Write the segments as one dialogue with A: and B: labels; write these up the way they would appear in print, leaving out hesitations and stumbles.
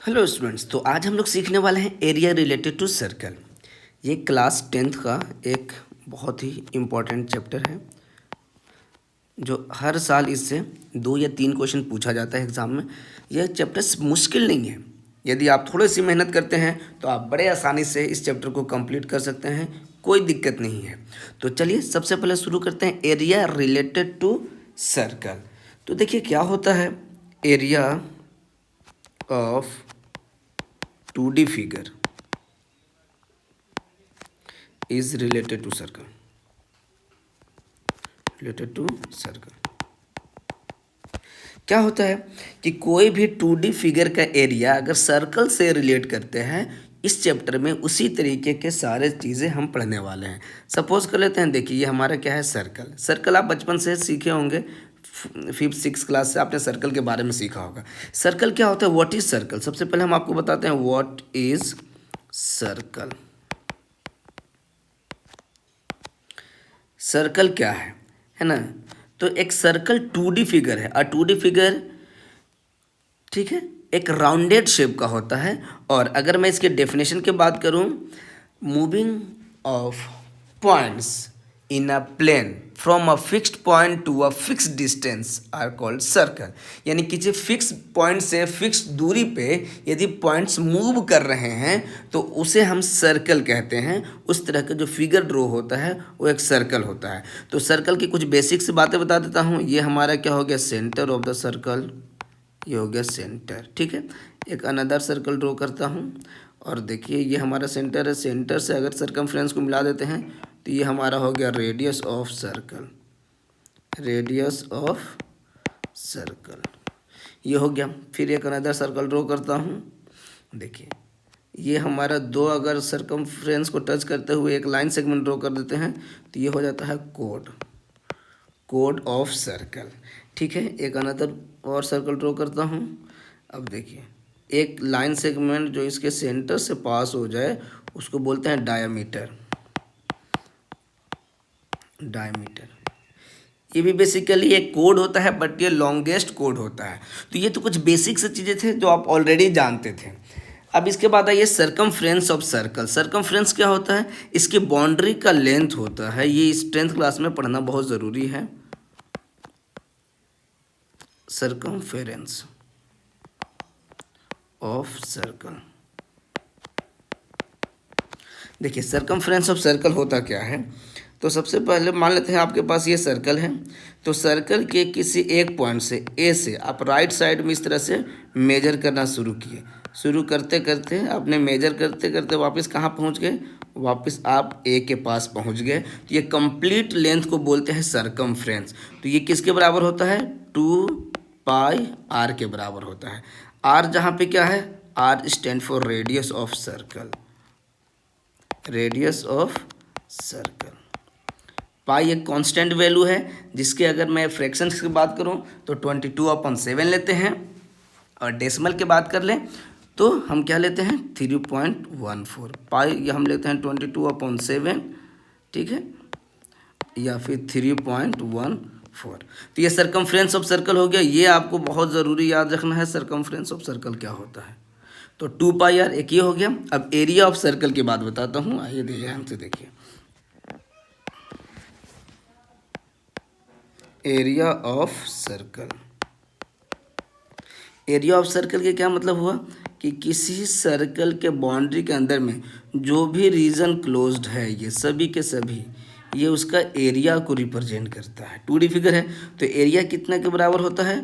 A: Hello students, तो आज हम लोग सीखने वाले हैं एरिया रिलेटेड टू सर्कल। ये क्लास 10th का एक बहुत ही इम्पोर्टेंट चैप्टर है जो हर साल इससे 2 या 3 क्वेश्चन पूछा जाता है एग्ज़ाम में। यह चैप्टर मुश्किल नहीं है। यदि आप थोड़ी सी मेहनत करते हैं तो आप बड़े आसानी से इस चैप्टर को कंप्लीट कर सकते हैं, कोई दिक्कत नहीं है। तो चलिए सबसे पहले शुरू करते हैं एरिया रिलेटेड टू सर्कल। तो देखिए क्या होता है area of 2D figure is related to circle. Related to circle. क्या होता है कि कोई भी 2D फिगर का एरिया अगर सर्कल से रिलेट करते हैं, इस चैप्टर में उसी तरीके के सारे चीज़ें हम पढ़ने वाले हैं। सपोज कर लेते हैं, देखिए ये हमारा क्या है सर्कल। सर्कल आप बचपन से सीखे होंगे, 5th-6th क्लास से आपने सर्कल के बारे में सीखा होगा। सर्कल क्या होता है, व्हाट इज सर्कल। सबसे पहले हम आपको बताते हैं व्हाट इज सर्कल। सर्कल क्या है ना। तो एक सर्कल 2D फिगर है। 2D फिगर, ठीक है, एक राउंडेड शेप का होता है। और अगर मैं इसके डेफिनेशन की बात करूं, moving of points in a plane from a fixed point to a fixed distance are called circle. यानी किसी फिक्स पॉइंट से फिक्स दूरी पे यदि पॉइंट्स मूव कर रहे हैं तो उसे हम सर्कल कहते हैं। उस तरह का जो फिगर ड्रॉ होता है वो एक सर्कल होता है। तो सर्कल की कुछ बेसिक सी बातें बता देता हूँ। ये हमारा क्या हो गया, सेंटर ऑफ द सर्कल। ये हो गया सेंटर, ठीक है। एक अनदर सर्कल ड्रॉ करता हूँ और देखिए ये हमारा सेंटर है। सेंटर से अगर सरकमफ्रेंस को मिला देते हैं तो ये हमारा हो गया radius of circle. Radius of circle ये हो गया। फिर एक अनदर सर्कल ड्रॉ करता हूँ। देखिए ये हमारा दो अगर सरकमफ्रेंस को टच करते हुए एक लाइन सेगमेंट ड्रॉ कर देते हैं तो ये हो जाता है कोड। कोड ऑफ सर्कल, ठीक है। एक अनदर और सर्कल ड्रॉ करता हूँ। अब देखिए एक लाइन सेगमेंट जो इसके सेंटर से पास हो जाए उसको बोलते हैं डायामीटर। डायमीटर ये भी बेसिकली एक कोड होता है, बट ये लॉन्गेस्ट कोड होता है। तो ये तो कुछ बेसिक से चीज़ें थे जो आप ऑलरेडी जानते थे। अब इसके बाद आइए सरकमफ्रेंस ऑफ सर्कल। सरकमफ्रेंस क्या होता है, इसकी बाउंड्री का लेंथ होता है। ये इस 10th क्लास में पढ़ना बहुत ज़रूरी है। Circumference of circle. देखिए सरकमफ्रेंस ऑफ सर्कल होता क्या है। तो सबसे पहले मान लेते हैं आपके पास ये सर्कल है। तो सर्कल के किसी एक पॉइंट से ए से आप राइट साइड में इस तरह से मेजर करना शुरू किए। शुरू करते करते आपने मेजर करते करते वापस कहाँ पहुँच गए, वापस आप ए के पास पहुँच गए। तो ये कंप्लीट लेंथ को बोलते हैं सरकमफ्रेंस। तो ये किसके बराबर होता है, 2πr के बराबर होता है। आर जहाँ पे क्या है, R stand for radius of circle. Radius of circle. Pi एक कांस्टेंट वैल्यू है जिसके अगर मैं फ्रैक्शंस की बात करूं तो 22/7 लेते हैं। और डेसिमल की बात कर लें तो हम क्या लेते हैं, 3.14। पाई ये हम लेते हैं 22/7, ठीक है, या फिर 3.14। तो ये सरकमफ्रेंस ऑफ सर्कल हो गया। ये आपको बहुत ज़रूरी याद रखना है, सरकमफ्रेंस ऑफ सर्कल क्या होता है। तो 2πr एक ये हो गया। अब एरिया ऑफ सर्कल की बात बताता हूँ, आइए ध्यान से देखिए। Area of circle. Area of circle के क्या मतलब हुआ कि किसी सर्कल के बाउंड्री के अंदर में जो भी रीजन क्लोज्ड है, ये सभी के सभी ये उसका एरिया को रिप्रेजेंट करता है। 2D फिगर है तो एरिया कितना के बराबर होता है,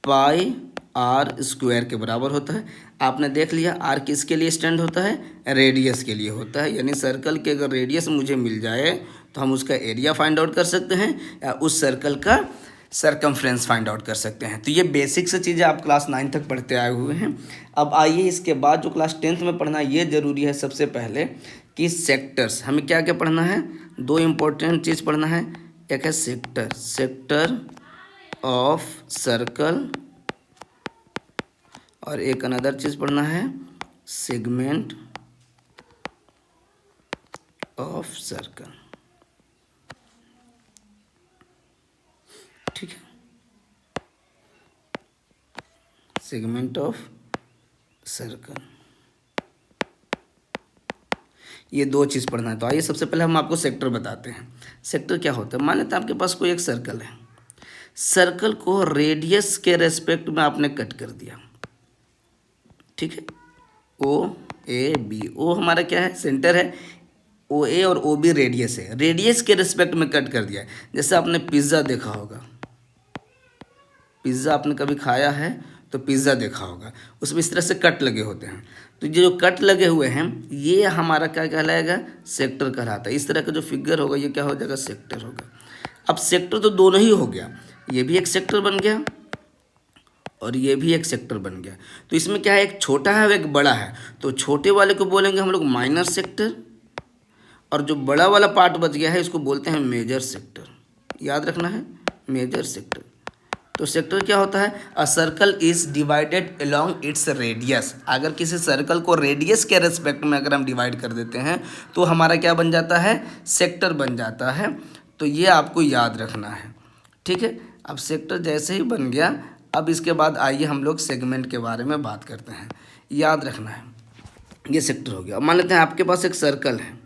A: πr² के बराबर होता है। आपने देख लिया आर किसके लिए स्टैंड होता है, रेडियस के लिए होता है। यानी सर्कल के अगर रेडियस मुझे मिल जाए तो हम उसका एरिया फाइंड आउट कर सकते हैं या उस सर्कल का सरकमफ्रेंस फाइंड आउट कर सकते हैं। तो ये बेसिक से चीज़ें आप क्लास 9 तक पढ़ते आए हुए हैं। अब आइए इसके बाद जो क्लास 10th में पढ़ना ये ज़रूरी है सबसे पहले कि सेक्टर्स। हमें क्या क्या पढ़ना है, दो इम्पोर्टेंट चीज़ पढ़ना है। एक है सेक्टर, सेक्टर ऑफ सर्कल, और एक अनदर चीज़ पढ़ना है सेगमेंट ऑफ सर्कल, ठीक है, सेगमेंट ऑफ सर्कल, ये दो चीज़ पढ़ना है। तो आइए सबसे पहले हम आपको सेक्टर बताते हैं। सेक्टर क्या होता है? मान लेते हैं आपके पास कोई एक सर्कल है, सर्कल को रेडियस के रेस्पेक्ट में आपने कट कर दिया, ठीक है। ओ ए बी, ओ हमारा क्या है? सेंटर है। ओ ए और ओ बी रेडियस है, रेडियस के रेस्पेक्ट में कट कर दिया है। जैसे आपने पिज़्ज़ा देखा होगा, पिज़्ज़ा आपने कभी खाया है तो पिज़्ज़ा देखा होगा, उसमें इस तरह से कट लगे होते हैं। तो ये जो कट लगे हुए हैं ये हमारा क्या कहलाएगा? सेक्टर कहलाता है। इस तरह का जो फिगर होगा ये क्या हो जाएगा? सेक्टर होगा। अब सेक्टर तो दोनों ही हो गया, ये भी एक सेक्टर बन गया और ये भी एक सेक्टर बन गया। तो इसमें क्या है? एक छोटा है और एक बड़ा है। तो छोटे वाले को बोलेंगे हम लोग माइनर सेक्टर, और जो बड़ा वाला पार्ट बच गया है इसको बोलते हैं मेजर सेक्टर। याद रखना है, मेजर सेक्टर। तो सेक्टर क्या होता है? A circle is divided along its radius. अगर किसी सर्कल को रेडियस के रेस्पेक्ट में अगर हम डिवाइड कर देते हैं तो हमारा क्या बन जाता है? सेक्टर बन जाता है। तो ये आपको याद रखना है, ठीक है। अब सेक्टर जैसे ही बन गया, अब इसके बाद आइए हम लोग सेगमेंट के बारे में बात करते हैं। याद रखना है, ये सेक्टर हो गया। मान लेते हैं आपके पास एक सर्कल है,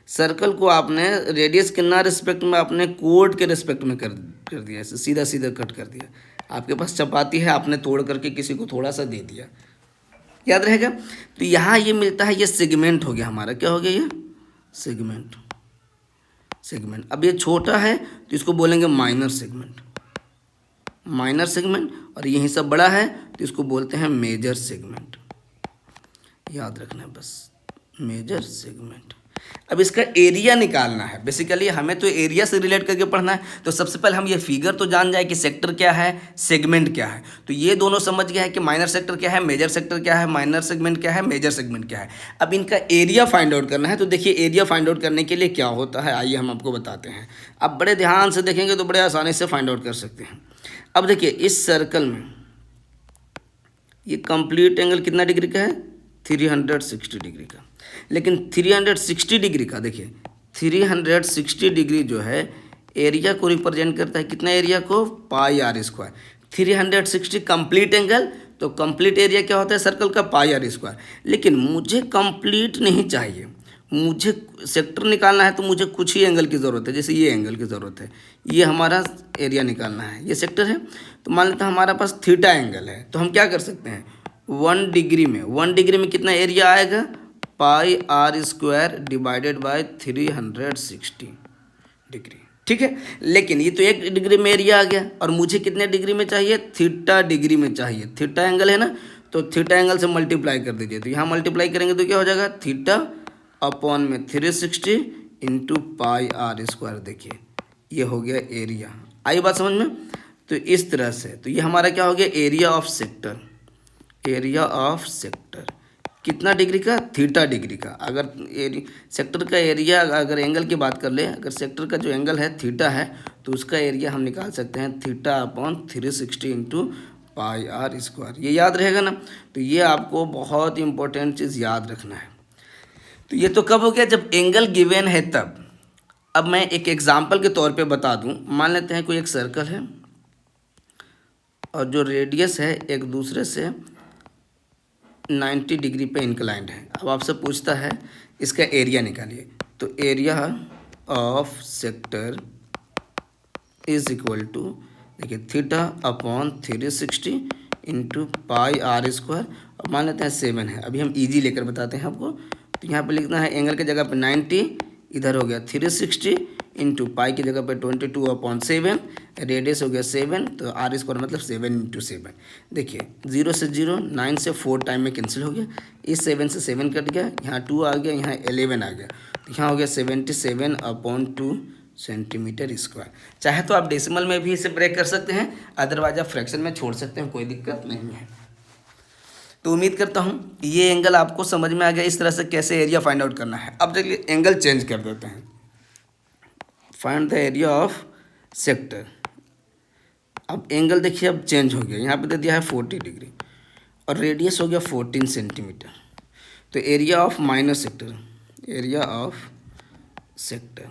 A: सर्कल को आपने रेडियस के ना रिस्पेक्ट में आपने कोड के रिस्पेक्ट में कर दिया, ऐसे सीधा सीधा कट कर दिया। आपके पास चपाती है, आपने तोड़ करके किसी को थोड़ा सा दे दिया, याद रहेगा। तो यहाँ ये मिलता है, ये सेगमेंट हो गया हमारा। क्या हो गया? ये सेगमेंट। सेगमेंट। अब ये छोटा है तो इसको बोलेंगे माइनर सेगमेंट, माइनर सेगमेंट। और यही सब बड़ा है तो इसको बोलते हैं मेजर सेगमेंट। याद रखना है बस, मेजर सेगमेंट। अब इसका एरिया निकालना है। बेसिकली हमें तो एरिया से रिलेट करके पढ़ना है। तो सबसे पहले हम ये फिगर तो जान जाए कि सेक्टर क्या है, सेगमेंट क्या है। तो ये दोनों समझ गया है कि माइनर सेक्टर क्या है, मेजर सेक्टर क्या है, माइनर सेगमेंट क्या है, मेजर सेगमेंट क्या है। अब इनका एरिया फाइंड आउट करना है। तो देखिए एरिया फाइंड आउट करने के लिए क्या होता है, आइए हम आपको बताते हैं। आप बड़े ध्यान से देखेंगे तो बड़े आसानी से फाइंड आउट कर सकते हैं। अब देखिए इस सर्कल में ये कंप्लीट एंगल कितना डिग्री का है? 360 डिग्री का। लेकिन 360 डिग्री का, देखिए 360 डिग्री जो है एरिया को रिप्रेजेंट करता है। कितना एरिया को? पाई आर स्क्वायर। 360 कंप्लीट एंगल, तो कंप्लीट एरिया क्या होता है सर्कल का? पाई आर स्क्वायर। लेकिन मुझे कंप्लीट नहीं चाहिए, मुझे सेक्टर निकालना है तो मुझे कुछ ही एंगल की ज़रूरत है। जैसे ये एंगल की ज़रूरत है, ये हमारा एरिया निकालना है, ये सेक्टर है। तो मान लेते हैं हमारा पास थीटा एंगल है, तो हम क्या कर सकते हैं? 1 डिग्री में, 1 डिग्री में कितना एरिया आएगा? Pi are square divided by 360 degree, ठीक है। लेकिन ये तो 1 डिग्री में एरिया आ गया, और मुझे कितने डिग्री में चाहिए? थीटा डिग्री में चाहिए। थीटा एंगल है ना, तो थीटा एंगल से मल्टीप्लाई कर दीजिए। तो यहाँ मल्टीप्लाई करेंगे तो क्या हो जाएगा? थीटा अपॉन में 360 इंटू पाई आर स्क्वायर। देखिए ये हो गया एरिया। आई बात समझ में? तो इस तरह से, तो ये हमारा क्या हो गया? Area of sector. Area of sector कितना डिग्री का? थीटा डिग्री का। अगर सेक्टर का एरिया, अगर एंगल की बात कर ले, अगर सेक्टर का जो एंगल है थीटा है, तो उसका एरिया हम निकाल सकते हैं theta upon 360 into pi are square. ये याद रहेगा ना? तो ये आपको बहुत इंपॉर्टेंट चीज़ याद रखना है। तो ये तो कब हो गया? जब एंगल गिवन है तब। अब मैं एक एग्जाम्पल के तौर पे बता दूं। मान लेते हैं कोई एक सर्कल है और जो रेडियस है एक दूसरे से 90 डिग्री पे इंक्लाइंड है। अब आपसे पूछता है इसका एरिया निकालिए। तो area of sector is equal to, देखिए theta upon 360 into pi are square. अब मान लेते हैं 7 है, अभी हम इजी लेकर बताते हैं आपको। तो यहाँ पे लिखना है एंगल की जगह पे 90, इधर हो गया 360 इंटू पाई की जगह पे 22/7, रेडियस हो गया 7, तो आर स्क्वायर मतलब 7 इंटू 7। देखिए 0 से 0, 9 से 4 टाइम में कैंसिल हो गया, इस 7 से 7 कट गया, यहाँ 2 आ गया, यहाँ 11 आ गया, तो यहाँ हो गया 77/2 सेंटीमीटर स्क्वायर। चाहे तो आप डेसिमल में भी इसे ब्रेक कर सकते हैं, अदरवाइज आप फ्रैक्शन में छोड़ सकते हैं, कोई दिक्कत नहीं है। तो उम्मीद करता हूँ ये एंगल आपको समझ में आ गया, इस तरह से कैसे एरिया फाइंड आउट करना है। अब चलिए एंगल चेंज कर देते हैं। Find the area of sector. अब एंगल देखिए अब चेंज हो गया, यहाँ पे दे दिया है 40 डिग्री और रेडियस हो गया 14 सेंटीमीटर। तो area of minor sector, area of sector.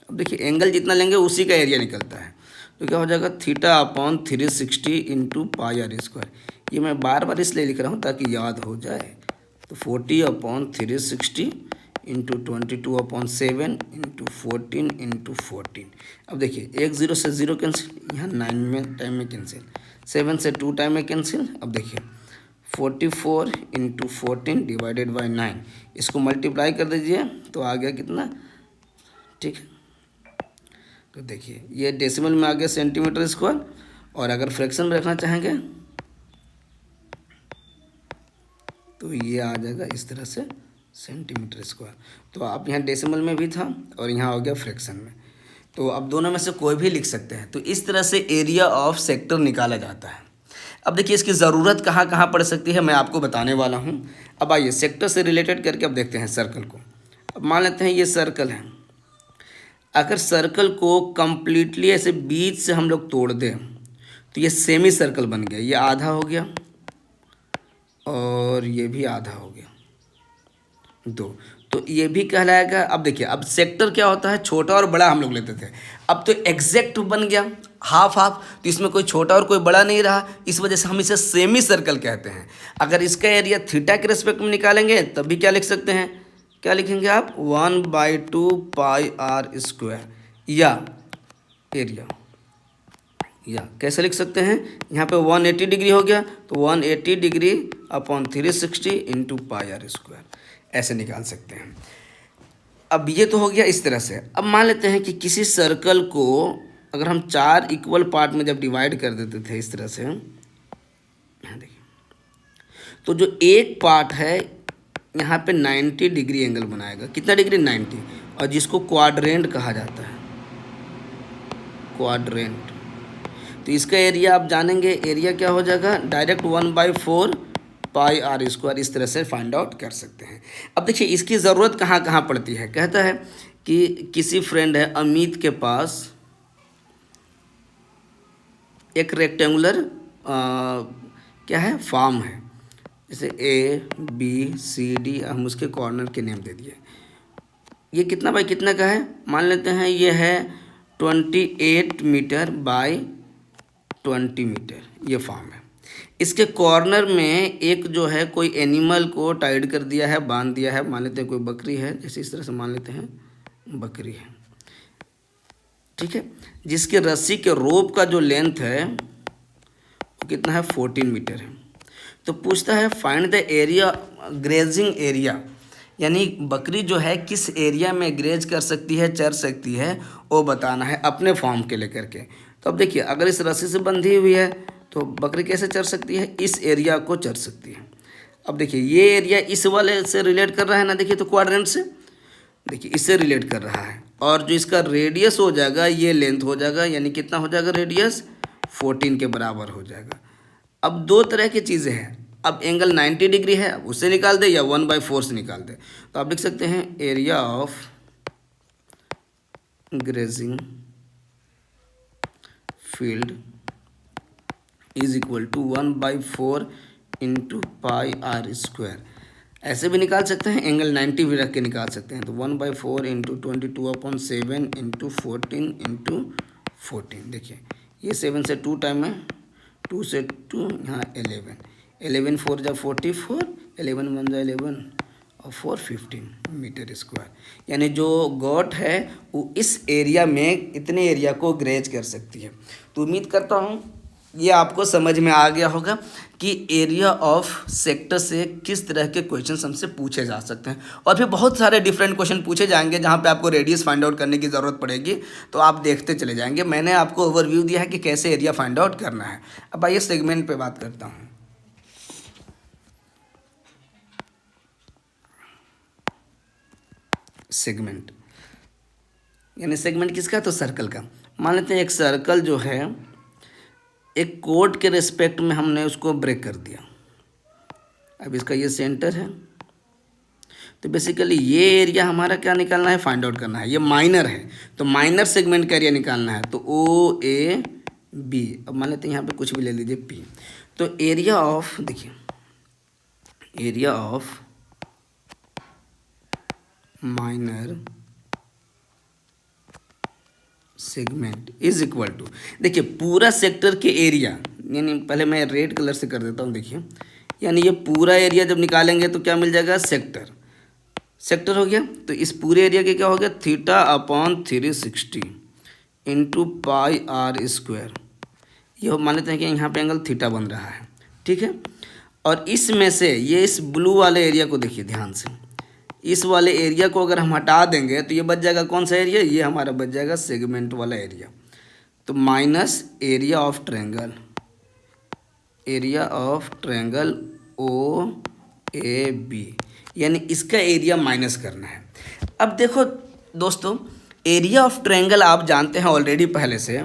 A: अब देखिए एंगल जितना लेंगे उसी का एरिया निकलता है। तो क्या हो जाएगा, theta upon 360 into pi are square. ये मैं बार बार इसलिए लिख रहा हूँ ताकि याद हो जाए। तो 40 अपॉन 360 इंटू 22/7 इंटू 14 इंटू 14। अब देखिए, एक जीरो से ज़ीरो कैंसिल, यहाँ 9 में टाइम में कैंसिल, 7 से 2 टाइम में कैंसिल। अब देखिए 44 इंटू 14 डिवाइडेड बाई 9, इसको मल्टीप्लाई कर दीजिए तो आ गया कितना, ठीक है। तो देखिए ये डेसिमल में आ गया सेंटीमीटर स्क्वायर, और अगर फ्रैक्शन में रखना चाहेंगे तो ये आ जाएगा इस तरह से सेंटीमीटर स्क्वायर। तो आप यहाँ डेसिमल में भी था और यहाँ हो गया फ्रैक्शन में, तो अब दोनों में से कोई भी लिख सकते हैं। तो इस तरह से एरिया ऑफ सेक्टर निकाला जाता है। अब देखिए इसकी ज़रूरत कहाँ कहाँ पड़ सकती है मैं आपको बताने वाला हूँ। अब आइए सेक्टर से रिलेटेड करके अब देखते हैं सर्कल को। अब मान लेते हैं ये सर्कल है, अगर सर्कल को कंप्लीटली ऐसे बीच से हम लोग तोड़ दें तो ये सेमी सर्कल बन गया, ये आधा हो गया और ये भी आधा हो गया, दो, तो ये भी कहलाएगा। अब देखिए अब सेक्टर क्या होता है, छोटा और बड़ा हम लोग लेते थे, अब तो एग्जैक्ट बन गया हाफ हाफ, तो इसमें कोई छोटा और कोई बड़ा नहीं रहा, इस वजह से हम इसे सेमी सर्कल कहते हैं। अगर इसका एरिया थीटा के रेस्पेक्ट में निकालेंगे तब भी क्या लिख सकते हैं, क्या लिखेंगे आप, 1/2 पाई आर स्क्वायर, या एरिया, या कैसे लिख सकते हैं, यहाँ पे 180 डिग्री हो गया तो 180 degree upon 360 into pi are square, ऐसे निकाल सकते हैं। अब ये तो हो गया इस तरह से। अब मान लेते हैं कि किसी सर्कल को अगर हम 4 इक्वल पार्ट में जब डिवाइड कर देते थे इस तरह से, यहाँ देखिए, तो जो एक पार्ट है यहाँ पे 90 डिग्री एंगल बनाएगा, कितना डिग्री, 90, और जिसको क्वाड्रेंट कहा जाता है, क्वाड्रेंट। तो इसका एरिया आप जानेंगे, एरिया क्या हो जाएगा, डायरेक्ट 1/4 पाई आर स्क्वायर, इस तरह से फाइंड आउट कर सकते हैं। अब देखिए इसकी ज़रूरत कहाँ कहाँ पड़ती है। कहता है कि किसी फ्रेंड है अमित के पास एक रेक्टेंगुलर क्या है, फार्म है, जैसे ABCD, हम उसके कॉर्नर के नेम दे दिए। ये कितना बाई कितना का है, मान लेते हैं ये है 28 मीटर बाई 20 मीटर, ये फार्म है। इसके कॉर्नर में एक जो है कोई एनिमल को टाइड कर दिया है, बांध दिया है, मान लेते हैं कोई बकरी है, जैसे इस तरह से मान लेते हैं बकरी है, ठीक है, जिसके रस्सी के रोप का जो लेंथ है वो कितना है, 14 मीटर है। तो पूछता है find the area, grazing area, यानी बकरी जो है किस एरिया में ग्रेज कर सकती है, चर सकती है, वो बताना है अपने फॉर्म के लेकर के। तो अब देखिए अगर इस रस्सी से बंधी हुई है तो बकरी कैसे चर सकती है, इस एरिया को चर सकती है। अब देखिए ये एरिया इस वाले से रिलेट कर रहा है ना, देखिए तो क्वाड्रेंट से, देखिए इससे रिलेट कर रहा है, और जो इसका रेडियस हो जाएगा ये लेंथ हो जाएगा, यानी कितना हो जाएगा रेडियस, 14 के बराबर हो जाएगा। अब दो तरह की चीज़ें हैं, अब एंगल 90 डिग्री है, अब उससे निकाल दे या 1/4 से निकाल दे। तो आप लिख सकते हैं area of grazing field is equal to 1/4 into pi are square. ऐसे भी निकाल सकते हैं, एंगल 90 भी रख के निकाल सकते हैं। तो 1/4 इंटू 22/7 इंटू 14 इंटू 14, देखिए ये 7 से 2 टाइम है, 2 से 2 यहाँ 11, 11 4 जा 44, 11 1 जा 11 और 4 15 मीटर स्क्वायर, यानी जो गॉट है वो इस एरिया में इतने एरिया को ग्रेज कर सकती है। तो उम्मीद करता हूँ ये आपको समझ में आ गया होगा कि एरिया ऑफ सेक्टर से किस तरह के क्वेश्चन हमसे पूछे जा सकते हैं, और भी बहुत सारे डिफरेंट क्वेश्चन पूछे जाएंगे जहाँ पे आपको रेडियस फाइंड आउट करने की ज़रूरत पड़ेगी, तो आप देखते चले जाएंगे। मैंने आपको ओवरव्यू दिया है कि कैसे एरिया फाइंड आउट करना है। अब आइए सेगमेंट पे बात करता हूँ। सेगमेंट यानी सेगमेंट किसका, तो सर्कल का। मान लेते हैं एक सर्कल जो है एक कोड के रिस्पेक्ट में हमने उसको ब्रेक कर दिया। अब इसका ये सेंटर है, तो बेसिकली ये एरिया हमारा क्या निकालना है, फाइंड आउट करना है। ये माइनर है तो माइनर सेगमेंट का एरिया निकालना है, तो OAB। अब मान लेते हैं यहाँ पे कुछ भी ले लीजिए P। तो एरिया ऑफ, देखिए area of minor segment is equal to, देखिए पूरा सेक्टर के एरिया, यानी पहले मैं रेड कलर से कर देता हूँ, देखिए यानी ये पूरा एरिया जब निकालेंगे तो क्या मिल जाएगा, सेक्टर, सेक्टर हो गया। तो इस पूरे एरिया के क्या हो गया, theta upon 360 into pi are square. ये मान लेते हैं कि यहाँ पे एंगल थीटा बन रहा है, ठीक है। और इसमें से ये इस ब्लू वाले एरिया को देखिए ध्यान से, इस वाले एरिया को अगर हम हटा देंगे तो ये बच जाएगा कौन सा एरिया, ये हमारा बच जाएगा सेगमेंट वाला एरिया। तो minus area of triangle, area of triangle O A B, यानी इसका एरिया माइनस करना है। अब देखो दोस्तों, एरिया ऑफ ट्रायंगल आप जानते हैं ऑलरेडी पहले से,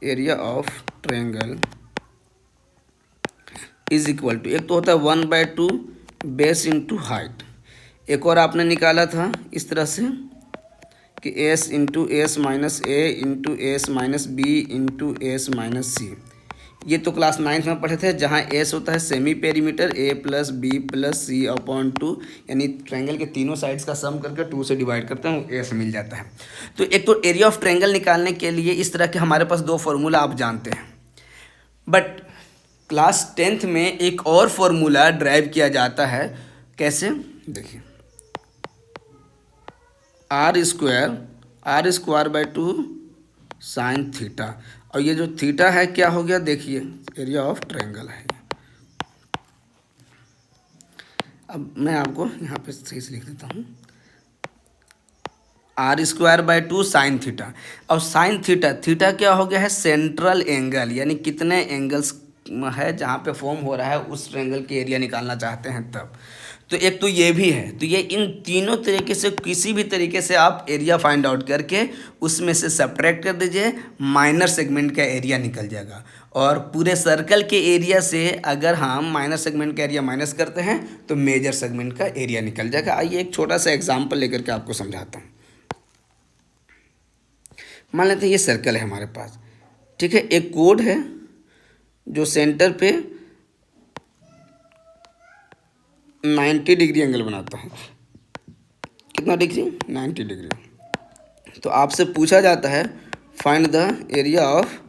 A: area of triangle is equal to, एक तो होता है 1/2 बेस इंटू हाइट, एक और आपने निकाला था इस तरह से कि S into S minus A into S minus B into S minus C. ये तो क्लास 9th में पढ़े थे, जहाँ एस होता है सेमी पेरीमीटर, ए प्लस बी प्लस सी अपॉन 2, यानी ट्रायंगल के तीनों साइड्स का सम करके 2 से डिवाइड करते हैं, एस मिल जाता है। तो एक तो एरिया ऑफ ट्रायंगल निकालने के लिए इस तरह के हमारे पास दो फॉर्मूला आप जानते हैं, बट क्लास 10th में एक और फॉर्मूला ड्राइव किया जाता है, कैसे, देखिए r square by 2 sine theta, और ये जो थीटा है क्या हो गया, देखिए एरिया ऑफ ट्रायंगल है। अब मैं आपको यहाँ पे सही से लिख देता हूँ, r square by 2 sine theta, और साइन थीटा, थीटा क्या हो गया है, सेंट्रल एंगल, यानी कितने एंगल्स है जहाँ पे फॉर्म हो रहा है उस ट्रायंगल की एरिया निकालना चाहते हैं तब। तो एक तो ये भी है, तो ये इन तीनों तरीके से किसी भी तरीके से आप एरिया फाइंड आउट करके उसमें से सब्ट्रैक्ट कर दीजिए, माइनर सेगमेंट का एरिया निकल जाएगा। और पूरे सर्कल के एरिया से अगर हम माइनर सेगमेंट का एरिया माइनस करते हैं तो मेजर सेगमेंट का एरिया निकल जाएगा। आइए एक छोटा सा एग्जाम्पल लेकर के आपको समझाता हूँ। मान लेते हैं ये सर्कल है हमारे पास, ठीक है, एक कोड है जो सेंटर पे 90 डिग्री एंगल बनाता है, कितना डिग्री, 90 डिग्री। तो आपसे पूछा जाता है find the area of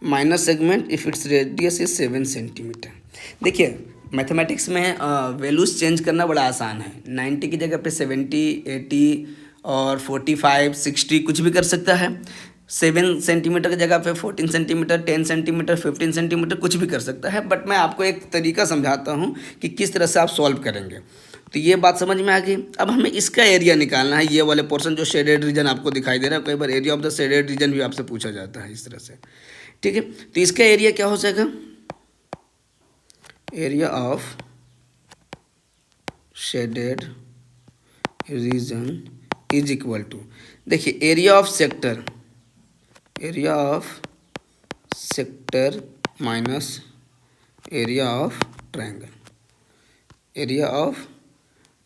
A: minor segment if its radius is 7 centimetre. देखिए मैथमेटिक्स में वैल्यूज चेंज करना बड़ा आसान है, 90 की जगह पे 70, 80 और 45, 60 कुछ भी कर सकता है। 7 सेंटीमीटर की जगह पे 14 सेंटीमीटर, 10 सेंटीमीटर, 15 सेंटीमीटर कुछ भी कर सकता है। बट मैं आपको एक तरीका समझाता हूँ कि किस तरह से आप सॉल्व करेंगे। तो ये बात समझ में आ गई। अब हमें इसका एरिया निकालना है, ये वाले पोर्शन जो शेडेड रीजन आपको दिखाई दे रहा है, कई बार area of the shaded region भी आपसे पूछा जाता है इस तरह से, ठीक है। तो इसका एरिया क्या हो जाएगा, area of shaded region is equal to, देखिए area of sector, area of sector minus area of triangle, area of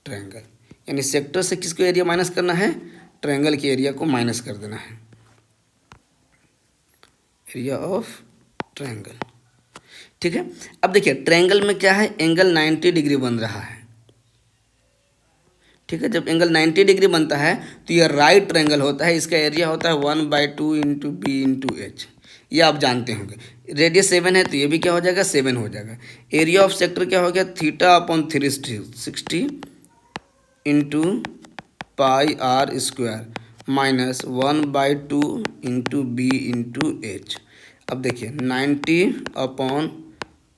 A: triangle, यानी सेक्टर से किसको एरिया माइनस करना है, ट्रायंगल के एरिया को माइनस कर देना है, एरिया ऑफ ट्रायंगल, ठीक है। अब देखिए ट्रायंगल में क्या है, एंगल 90 डिग्री बन रहा है, ठीक है। जब एंगल 90 डिग्री बनता है तो ये राइट ट्रायंगल होता है, इसका एरिया होता है 1/2 इंटू बी इंटू एच, ये आप जानते होंगे। रेडियस 7 है तो ये भी क्या हो जाएगा, 7 हो जाएगा। एरिया ऑफ सेक्टर क्या हो गया, theta upon 360 into pi are square minus 1/2 into B into H. अब देखिए 90 upon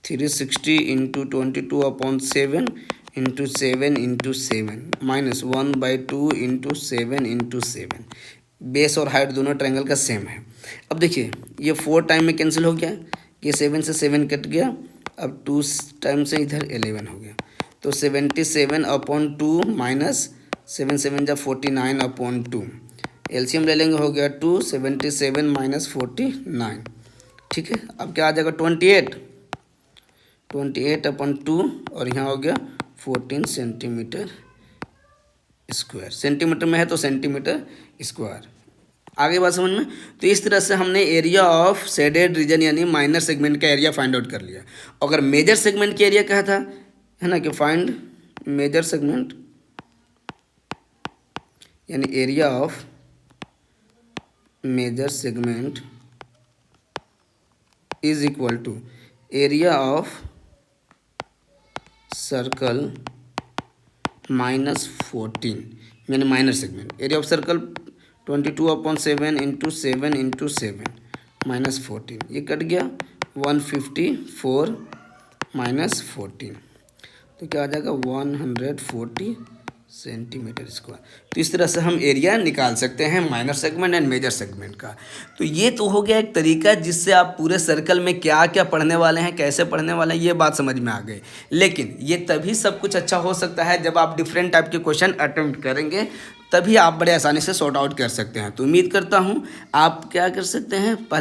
A: 360 into 22 upon 7 into 7 into 7 minus 1/2 into 7 into 7। Base और हाइट दोनों ट्रायंगल का सेम है। अब देखिए ये 4 टाइम में कैंसिल हो गया, ये 7 से 7 कट गया, अब 2 टाइम से इधर 11 हो गया, तो 77 अपॉन 2 माइनस 7 7 जा 49 अपॉन 2, एलसीएम ले लेंगे, हो गया 2, 77 माइनस 49, ठीक है। अब क्या आ जाएगा 28 अपॉन 2 और यहाँ हो गया 14 सेंटीमीटर स्क्वायर, सेंटीमीटर में है तो सेंटीमीटर स्क्वायर। आगे बात समझ में। तो इस तरह से हमने एरिया ऑफ शेडेड रीजन यानी माइनर सेगमेंट का एरिया फाइंड आउट कर लिया। अगर मेजर सेगमेंट का एरिया क्या था, है ना, कि फाइंड मेजर सेगमेंट यानी area of major segment is equal to area of circle -14 यानी minor segment. Area of circle 22/7 into 7 into 7 -14, ये कट गया 154 -14, तो क्या आ जाएगा 140 सेंटीमीटर स्क्वायर। तो इस तरह से हम एरिया निकाल सकते हैं minor segment and major segment का। तो ये तो हो गया एक तरीका जिससे आप पूरे सर्कल में क्या क्या पढ़ने वाले हैं, कैसे पढ़ने वाले हैं, ये बात समझ में आ गई। लेकिन ये तभी सब कुछ अच्छा हो सकता है जब आप डिफरेंट टाइप के क्वेश्चन अटेम्प्ट करेंगे, तभी आप बड़े आसानी से सॉर्ट आउट कर सकते हैं। तो उम्मीद करता हूँ आप क्या कर सकते हैं, पहले